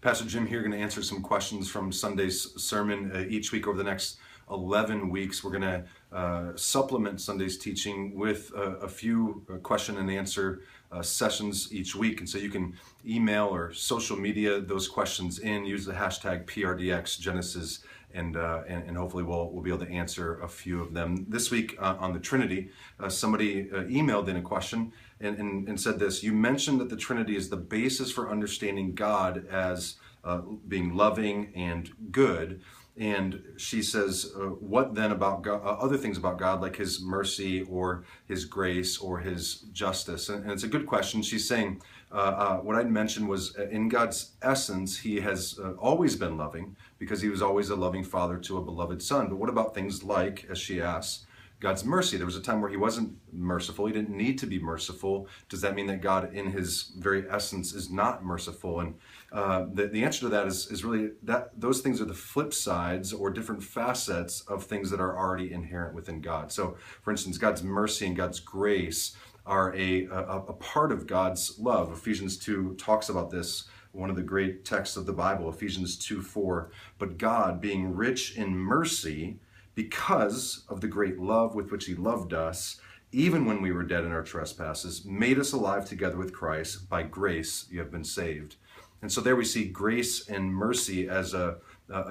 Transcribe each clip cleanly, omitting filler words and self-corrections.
Pastor Jim here, going to answer some questions from Sunday's sermon each week over the next 11 weeks. We're going to supplement Sunday's teaching with a few question and answer sessions each week. And so you can email or social media those questions in, use the hashtag PRDXGenesis, and hopefully we'll be able to answer a few of them. This week on the Trinity, somebody emailed in a question and said this: you mentioned that the Trinity is the basis for understanding God as being loving and good. And she says, what then about God, other things about God, like his mercy or his grace or his justice? And it's a good question. She's saying, what I'd mentioned was in God's essence, he has always been loving because he was always a loving father to a beloved son. But what about things like, as she asks, God's mercy? There was a time where he wasn't merciful. He didn't need to be merciful. Does that mean that God in his very essence is not merciful? And the answer to that is really that those things are the flip sides or different facets of things that are already inherent within God. So for instance, God's mercy and God's grace are a part of God's love. Ephesians 2 talks about this, one of the great texts of the Bible, Ephesians 2:4. But God, being rich in mercy, because of the great love with which he loved us, even when we were dead in our trespasses, made us alive together with Christ. By grace you have been saved. And so there we see grace and mercy as a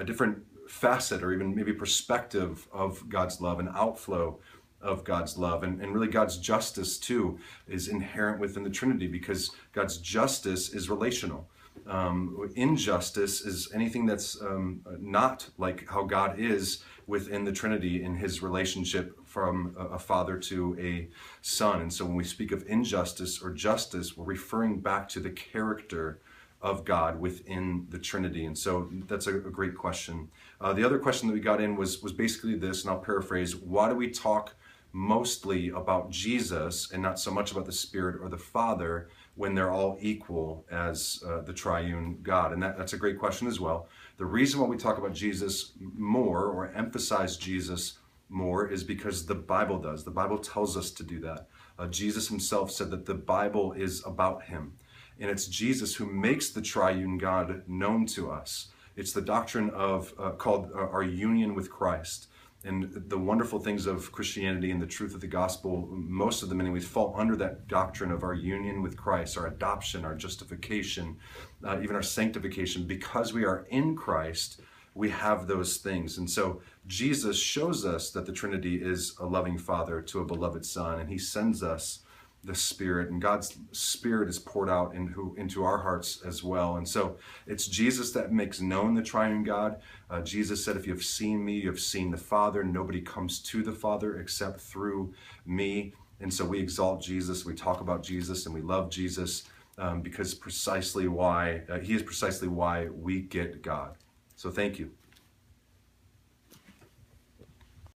different facet or even maybe perspective of God's love, an outflow of God's love. And really God's justice too is inherent within the Trinity, because God's justice is relational. Injustice is anything that's not like how God is within the Trinity in his relationship from a father to a son. And so when we speak of injustice or justice, we're referring back to the character of God within the Trinity. And so that's a great question. The other question that we got in was basically this, and I'll paraphrase: why do we talk mostly about Jesus and not so much about the Spirit or the Father when they're all equal as the triune God? And that's a great question as well. The reason why we talk about Jesus more or emphasize Jesus more is because the Bible does. The Bible tells us to do that. Jesus himself said that the Bible is about him. And it's Jesus who makes the triune God known to us. It's the doctrine of called our union with Christ. And the wonderful things of Christianity and the truth of the gospel, most of them anyways, fall under that doctrine of our union with Christ, our adoption, our justification, even our sanctification. Because we are in Christ, we have those things. And so Jesus shows us that the Trinity is a loving Father to a beloved Son, and he sends us the Spirit, and God's Spirit is poured out into our hearts as well. And so it's Jesus that makes known the triune God. Jesus said, if you have seen me, you have seen the Father. Nobody comes to the Father except through me. And so we exalt Jesus, we talk about Jesus, and we love Jesus because he is precisely why we get God. So thank you.